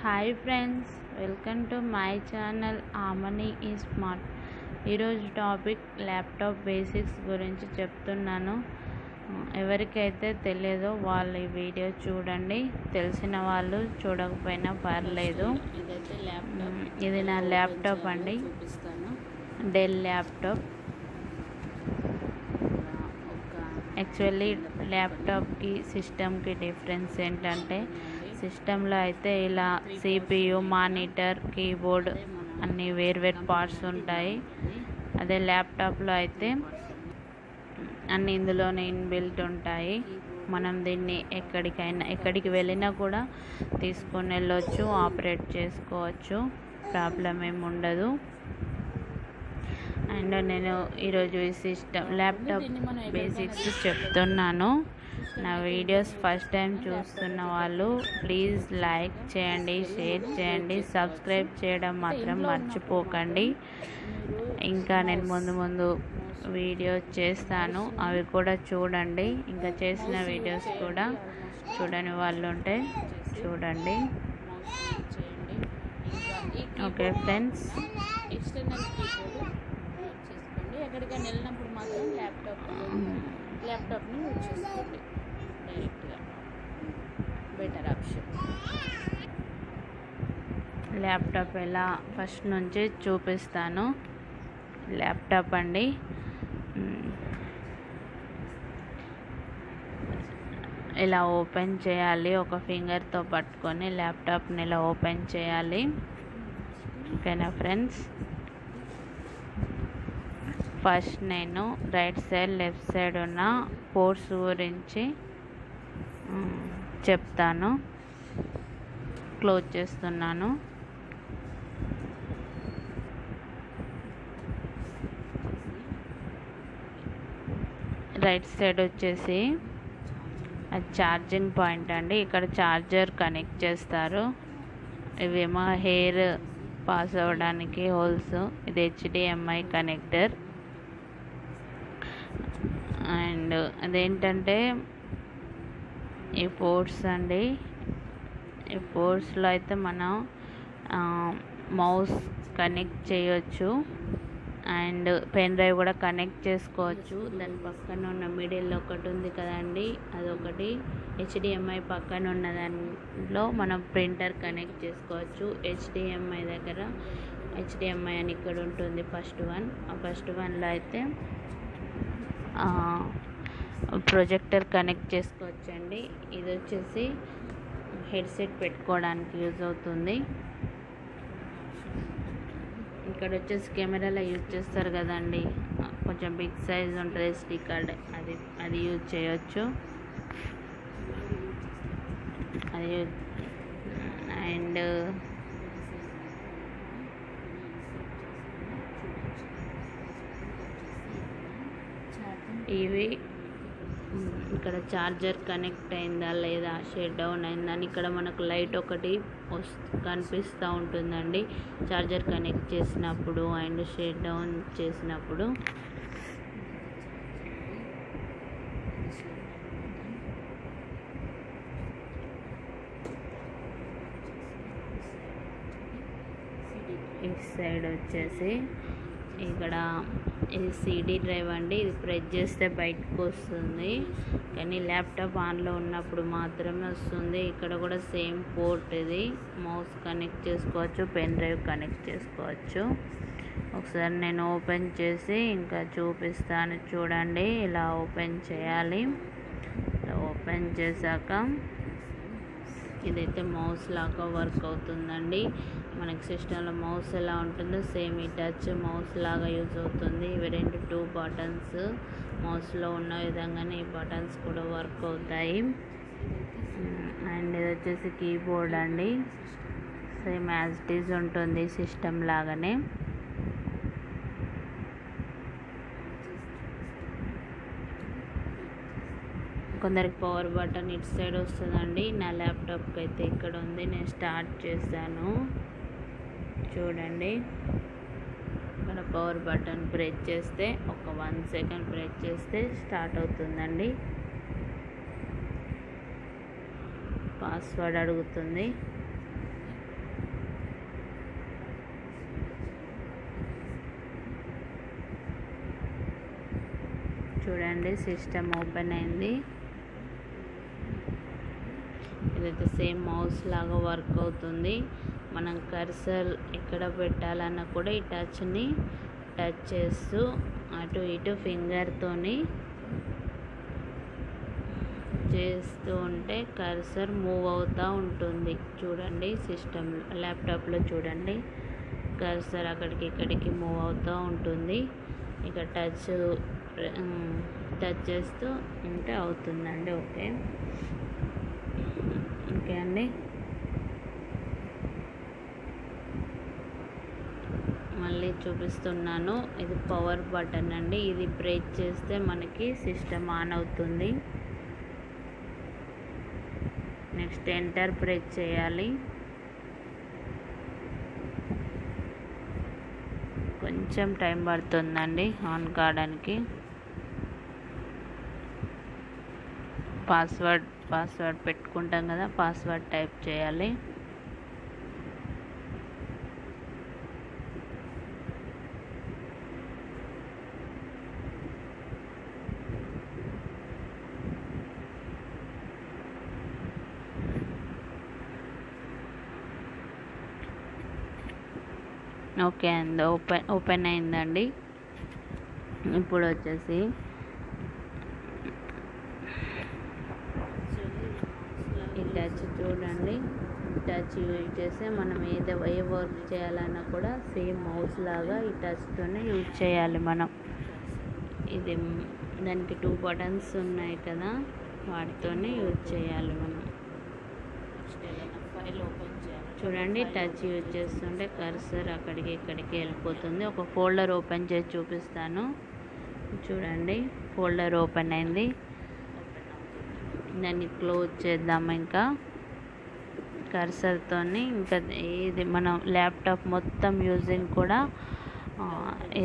Hi friends, welcome to my channel Amani ఈ smart. ఈరోజు topic laptop basics గురించి చెప్తున్నాను. ఎవరికైతే తెలియదో వాళ్ళు ఈ వీడియో చూడండి, తెలిసిన వాళ్ళు చూడకపోయినా పర్లేదు. ఇది నా ల్యాప్టాప్ అండి, డెల్ ల్యాప్టాప్. యాక్చువల్లీ ల్యాప్టాప్కి సిస్టమ్కి డిఫరెన్స్ ఏంటంటే, సిస్టంలో అయితే ఇలా సిపియు, మానిటర్, కీబోర్డ్ అన్నీ వేర్వేరు పార్ట్స్ ఉంటాయి. అదే ల్యాప్టాప్లో అయితే అన్నీ ఇందులోనే ఇన్బిల్ట్ ఉంటాయి. మనం దీన్ని ఎక్కడికి వెళ్ళినా కూడా తీసుకొని వెళ్ళొచ్చు, ఆపరేట్ చేసుకోవచ్చు, ప్రాబ్లం ఏమి ఉండదు. అండ్ నేను ఈరోజు ఈ ల్యాప్టాప్ బేసిక్స్ చెప్తున్నాను. నా వీడియోస్ ఫస్ట్ టైం చూస్తున్న వాళ్ళు ప్లీజ్ లైక్ చేయండి, షేర్ చేయండి, సబ్స్క్రైబ్ చేయడం మాత్రం మర్చిపోకండి. ఇంకా నేను ముందు వీడియోస్ చేస్తాను, అవి కూడా చూడండి. ఇంకా చేసిన వీడియోస్ కూడా చూడని వాళ్ళు ఉంటే చూడండి. ఓకే ఫ్రెండ్స్, ఎక్కడికైనా వెళ్ళినప్పుడు మాత్రం ల్యాప్టాప్ని యూజ్ చేసుకోండి. డైరెక్ట్గా బెటర్ ఆప్షన్. ల్యాప్టాప్ ఎలా ఫస్ట్ నుంచి చూపిస్తాను. ల్యాప్టాప్ అండి, ఇలా ఓపెన్ చేయాలి. ఒక ఫింగర్తో పట్టుకొని ల్యాప్టాప్ని ఇలా ఓపెన్ చేయాలి. ఓకేనా ఫ్రెండ్స్? ఫస్ట్ నేను రైట్ సైడ్, లెఫ్ట్ సైడ్ ఉన్న పోర్ట్స్ గురించి చెప్తాను. క్లోజ్ చేస్తున్నాను. రైట్ సైడ్ వచ్చేసి అది ఛార్జింగ్ పాయింట్ అండి. ఇక్కడ ఛార్జర్ కనెక్ట్ చేస్తారు. ఇవేమో హెయిర్ పాస్ అవ్వడానికి హోల్స్. ఇది HDMI కనెక్టర్. అండ్ అదేంటంటే ఈ పోర్ట్స్ అండి. ఈ పోర్ట్స్లో అయితే మనం మౌస్ కనెక్ట్ చేయొచ్చు అండ్ పెన్ డ్రైవ్ కూడా కనెక్ట్ చేసుకోవచ్చు. దాని పక్కన ఉన్న మిడిల్లో ఒకటి ఉంది కదండి, అదొకటి. HDMI పక్కన ఉన్న దానిలో మనం ప్రింటర్ కనెక్ట్ చేసుకోవచ్చు. HDMI దగ్గర HDMI అని ఇక్కడ ఉంటుంది, ఫస్ట్ వన్. ఆ ఫస్ట్ వన్లో అయితే ప్రొజెక్టర్ కనెక్ట్ చేసుకోవచ్చండి. ఇది వచ్చేసి హెడ్సెట్ పెట్టుకోవడానికి యూజ్ అవుతుంది. ఇక్కడ వచ్చేసి కెమెరాలో యూజ్ చేస్తారు కదండి, కొంచెం బిగ్ సైజ్ ఉంటుంది SD కార్డ్, అది యూజ్ చేయొచ్చు. అది అండ్ ఇవి ఇక్కడ ఛార్జర్ కనెక్ట్ అయిందా లేదా, షట్ డౌన్ అయిందా అని ఇక్కడ మనకు లైట్ ఒకటి కనిపిస్తూ ఉంటుందండి ఛార్జర్ కనెక్ట్ చేసినప్పుడు అండ్ షట్ డౌన్ చేసినప్పుడు. ఈ సైడ్ వచ్చేసి ఇక్కడ ఇది CD డ్రైవ్ అండి. ఇది ప్రెస్ చేస్తే బయటకు వస్తుంది, కానీ ల్యాప్టాప్ ఆన్లో ఉన్నప్పుడు మాత్రమే వస్తుంది. ఇక్కడ కూడా సేమ్ పోర్ట్. ఇది మౌస్ కనెక్ట్ చేసుకోవచ్చు, పెన్ డ్రైవ్ కనెక్ట్ చేసుకోవచ్చు. ఒకసారి నేను ఓపెన్ చేసి ఇంకా చూపిస్తాను, చూడండి. ఇలా ఓపెన్ చేయాలి. ఇలా ఓపెన్ చేశాక ఇదైతే మౌస్ లాగా వర్క్ అవుతుందండి. మనకి సిస్టంలో మౌస్ ఎలా ఉంటుందో సేమ్ ఈ టచ్ మౌస్ లాగా యూజ్ అవుతుంది. ఇవి 2 బటన్స్ మౌస్లో ఉన్న విధంగానే ఈ బటన్స్ కూడా వర్క్ అవుతాయి. అండ్ ఇది వచ్చేసి కీబోర్డ్ అండి, సేమ్ యాజ్ ఇట్ ఈజ్ ఉంటుంది సిస్టమ్ లాగానే. కొందరికి పవర్ బటన్ ఇటు సైడ్ వస్తుందండి. నా ల్యాప్టాప్కి అయితే ఇక్కడ ఉంది. నేను స్టార్ట్ చేశాను, చూడండి. ఇక్కడ పవర్ బటన్ ప్రెస్ చేస్తే ఒక 1 సెకండ్ ప్రెస్ చేస్తే స్టార్ట్ అవుతుందండి. పాస్వర్డ్ అడుగుతుంది. చూడండి సిస్టమ్ ఓపెన్ అయింది. ఇదైతే సేమ్ మౌస్ లాగా వర్క్ అవుతుంది. మనం కర్సర్ ఎక్కడ పెట్టాలన్నా కూడా ఈ టచ్ని టచ్ చేస్తూ అటు ఇటు ఫింగర్తోని చేస్తూ ఉంటే కర్సర్ మూవ్ అవుతూ ఉంటుంది. చూడండి సిస్టమ్ ల్యాప్టాప్లో చూడండి కర్సర్ అక్కడికి ఇక్కడికి మూవ్ అవుతూ ఉంటుంది. ఇక టచ్ చేస్తూ ఉంటే అవుతుందండి. ఓకే అండి. మళ్ళీ చూపిస్తున్నాను. ఇది పవర్ బటన్ అండి. ఇది ప్రెస్ చేస్తే మనకి సిస్టమ్ ఆన్ అవుతుంది. నెక్స్ట్ ఎంటర్ ప్రెస్ చేయాలి. కొంచెం టైం పడుతుందండి ఆన్ కావడానికి. పాస్వర్డ్ పెట్టుకుంటాం కదా, పాస్వర్డ్ టైప్ చేయాలి. ఓకే అండి, ఓపెన్ అయిందండి. ఇప్పుడు వచ్చేసి ఈ టచ్ చూడండి. టచ్ యూజ్ చేస్తే మనం ఏ వర్క్ చేయాలన్నా కూడా సేమ్ మౌస్ లాగా ఈ టచ్తోనే యూజ్ చేయాలి మనం. ఇది దానికి 2 బటన్స్ ఉన్నాయి కదా, వాటితోనే యూజ్ చేయాలి మనం. ఫైల్ ఓపెన్ చేయాలి. చూడండి టచ్ యూజ్ చేస్తుంటే కర్సర్ అక్కడికి ఇక్కడికి వెళ్ళిపోతుంది. ఒక ఫోల్డర్ ఓపెన్ చేసి చూపిస్తాను. చూడండి ఫోల్డర్ ఓపెన్ అయింది. దాన్ని క్లోజ్ చేద్దాము. ఇంకా కర్సర్తోని ఇంకా ఇది మనం ల్యాప్టాప్ మొత్తం యూజింగ్ కూడా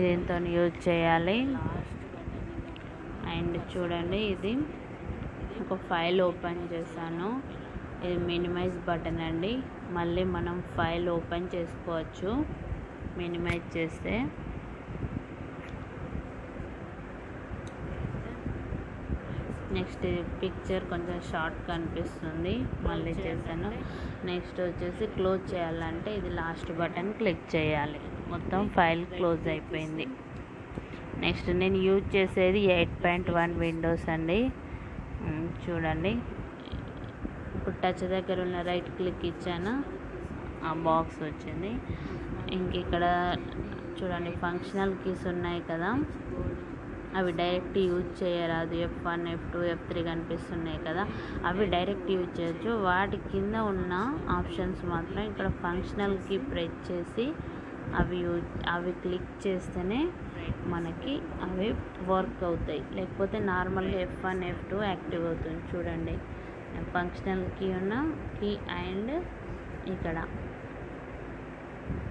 దీంతో యూజ్ చేయాలి. అండ్ చూడండి ఇది ఒక ఫైల్ ఓపెన్ చేశాను. ఇది మినిమైజ్ బటన్ అండి. మళ్ళీ మనం ఫైల్ ఓపెన్ చేసుకోవచ్చు మినిమైజ్ చేస్తే. నెక్స్ట్ పిక్చర్ కొంచెం షార్ట్ కనిపిస్తుంది, మళ్ళీ చేశాను. నెక్స్ట్ వచ్చేసి క్లోజ్ చేయాలంటే ఇది లాస్ట్ బటన్ క్లిక్ చేయాలి. మొత్తం ఫైల్ క్లోజ్ అయిపోయింది. నెక్స్ట్ నేను యూజ్ చేసేది 8.1 విండోస్ అండి. చూడండి ఇప్పుడు టచ్ దగ్గర ఉన్న రైట్ క్లిక్ ఇచ్చాను, ఆ బాక్స్ వచ్చింది. ఇంక ఇక్కడ చూడండి ఫంక్షనల్ కీస్ ఉన్నాయి కదా, అవి డైరెక్ట్ యూజ్ చేయరాదు. F1 F2 F3 కనిపిస్తున్నాయి కదా, అవి డైరెక్ట్ యూజ్ చేయొచ్చు. వాటి కింద ఉన్న ఆప్షన్స్ మాత్రం ఇక్కడ ఫంక్షనల్ కీ ప్రెస్ చేసి అవి క్లిక్ చేస్తేనే మనకి అవి వర్క్ అవుతాయి. లేకపోతే నార్మల్గా F1 F2 యాక్టివ్ అవుతుంది. చూడండి ఫంక్షనల్ కీ ఉన్న కీ అండ్ ఇక్కడ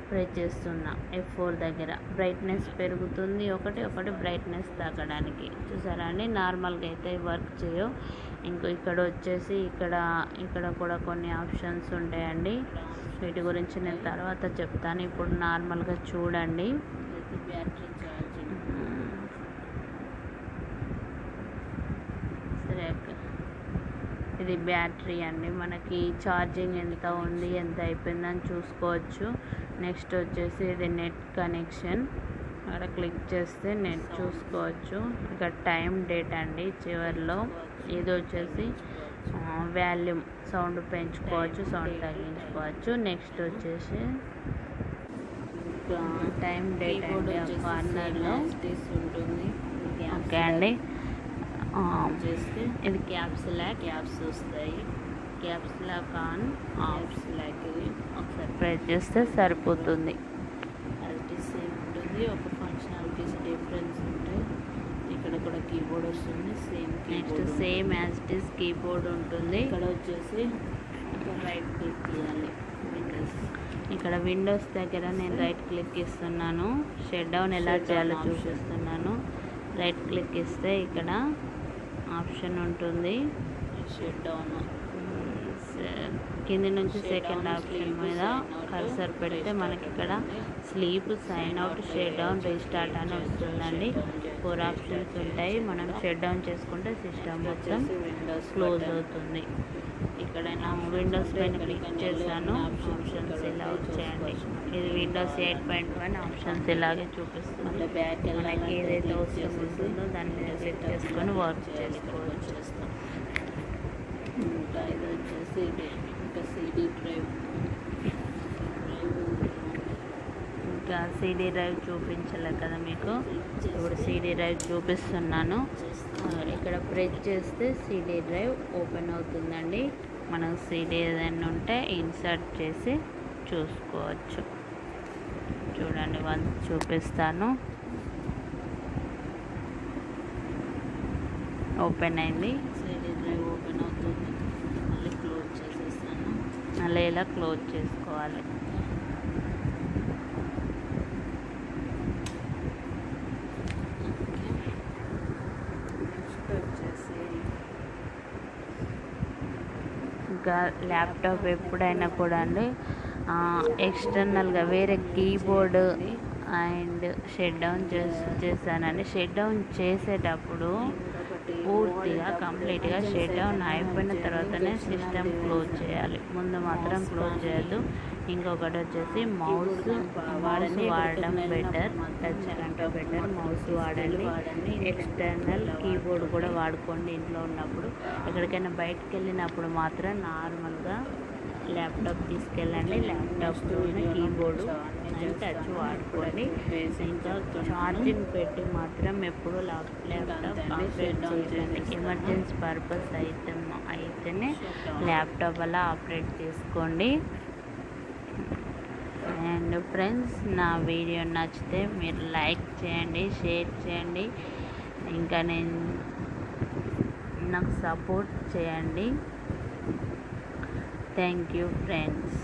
ప్రెస్ చేస్తున్నా F4 దగ్గర బ్రైట్నెస్ పెరుగుతుంది. ఒకటి బ్రైట్నెస్ తగ్గడానికి. చూసారా అండి, నార్మల్గా అయితే వర్క్ చేయవు. ఇక్కడ వచ్చేసి ఇక్కడ కూడా కొన్ని ఆప్షన్స్ ఉంటాయండి. వీటి గురించి నేను తర్వాత చెప్తాను. ఇప్పుడు నార్మల్గా చూడండి. సరే ఇది బ్యాటరీ అండి. మనకి ఛార్జింగ్ ఎంత ఉంది, ఎంత అయిపోయిందని చూసుకోవచ్చు. నెక్స్ట్ వచ్చేసి ఇది నెట్ కనెక్షన్. అక్కడ క్లిక్ చేస్తే నెట్ చూసుకోవచ్చు. ఇక్కడ టైం డేట్ అండి చివరిలో. ఇది వచ్చేసి వాల్యూమ్, సౌండ్ పెంచుకోవచ్చు, సౌండ్ తగ్గించుకోవచ్చు. నెక్స్ట్ వచ్చేసి టైం డేట్ అండి, ఆ కార్నర్లో ఉంటుంది. ఓకే అండి, ఇది క్యాప్స్ వస్తాయి. Caps lock on offs lock ఇది ఒకసారి ప్రెస్ చేస్తే సరిపోతుంది. అది సేమ్ ఉంటుంది. ఒక ఫంక్షనాలిటీస్ డిఫరెన్స్ ఉంటాయి. ఇక్కడ కూడా కీబోర్డ్ వస్తుంది same. Next same as it is keyboard ఉంటుంది. ఇక్కడ వచ్చేసి రైట్ క్లిక్ చేయాలి. ఇక్కడ విండోస్ దగ్గర నేను రైట్ క్లిక్ ఇస్తున్నాను. షట్ డౌన్ ఎలా చేయాలో చూపిస్తున్నాను. రైట్ క్లిక్ ఇస్తే ఇక్కడ ఆప్షన్ ఉంటుంది షట్ డౌన్. కింది నుంచి సెకండ్ ఆప్షన్ మీద కర్సర్ పెడితే మనకి ఇక్కడ sleep, sign out, shut down, restart అని వస్తుందండి. 4 ఆప్షన్స్ ఉంటాయి. మనం షట్ డౌన్ చేసుకుంటే సిస్టమ్ మొత్తం క్లోజ్ అవుతుంది. ఇక్కడ నా విండోస్ పైన క్లిక్ చేశాను. ఆప్షన్స్ ఇలా వచ్చాయండి. ఇది విండోస్ 8.1 ఆప్షన్స్ ఇలాగే చూపిస్తుంది. మనకి ఏదైతే అవసరం ఉంటుందో దాని మీద క్లిక్ చేసుకొని వర్క్ చేసుకోవచ్చు. ఇంకా ఇది వచ్చేసి ఇంకా CD డ్రైవ్ ఇంకా CD డ్రైవ్ చూపించలే కదా మీకు, ఇప్పుడు CD డ్రైవ్ చూపిస్తున్నాను. ఇక్కడ ప్రెస్ చేస్తే CD డ్రైవ్ ఓపెన్ అవుతుందండి. మనం CD ఏదైనా ఉంటే ఇన్సర్ట్ చేసి చూసుకోవచ్చు. చూడండి, వన్స్ చూపిస్తాను. ఓపెన్ అయింది. CD డ్రైవ్ ఓపెన్ అవుతుంది. మళ్ళీ క్లోజ్ చేసేస్తాను. మళ్ళీ ఇలా క్లోజ్ చేసుకోవాలి. నెక్స్ట్ వచ్చేసి ఇంకా ల్యాప్టాప్ ఎప్పుడైనా కూడా అండి ఎక్స్టర్నల్గా వేరే కీబోర్డ్ అండ్ షట్ డౌన్ చేశానండి. షట్ డౌన్ చేసేటప్పుడు పూర్తిగా కంప్లీట్గా షట్ డౌన్ అయిపోయిన తర్వాతనే సిస్టమ్ క్లోజ్ చేయాలి. ముందు మాత్రం క్లోజ్ చేయొద్దు. ఇంకొకటి వచ్చేసి మౌస్ వాడడం బెటర్, టచ్ కంటే బెటర్ మౌస్ వాడండి. ఎక్స్టర్నల్ కీబోర్డ్ కూడా వాడుకోండి ఇంట్లో ఉన్నప్పుడు. ఎక్కడికైనా బయటకు వెళ్ళినప్పుడు మాత్రం నార్మల్గా ల్యాప్టాప్ తీసుకెళ్ళండి. ల్యాప్టాప్లోనే కీబోర్డు అండ్ టచ్ వాడుకోండి. ఇంకా ఛార్జింగ్ పెట్టి మాత్రం ఎప్పుడు ల్యాప్టాప్ ఆపరేట్ చేయండి. ఎమర్జెన్సీ పర్పస్ అయితేనే ల్యాప్టాప్ అలా ఆపరేట్ చేసుకోండి. అండ్ ఫ్రెండ్స్, నా వీడియో నచ్చితే మీరు లైక్ చేయండి, షేర్ చేయండి, ఇంకా నాకు సపోర్ట్ చేయండి. Thank you friends.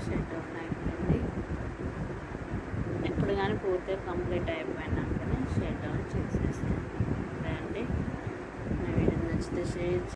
Shut down అయిపోయింది. ఎప్పుడు కానీ పూర్తిగా కంప్లీట్ అయిపోయినాకనే షట్ డౌన్ చేసేస్తాను. అండి, నా వీడియో నచ్చితే షేర్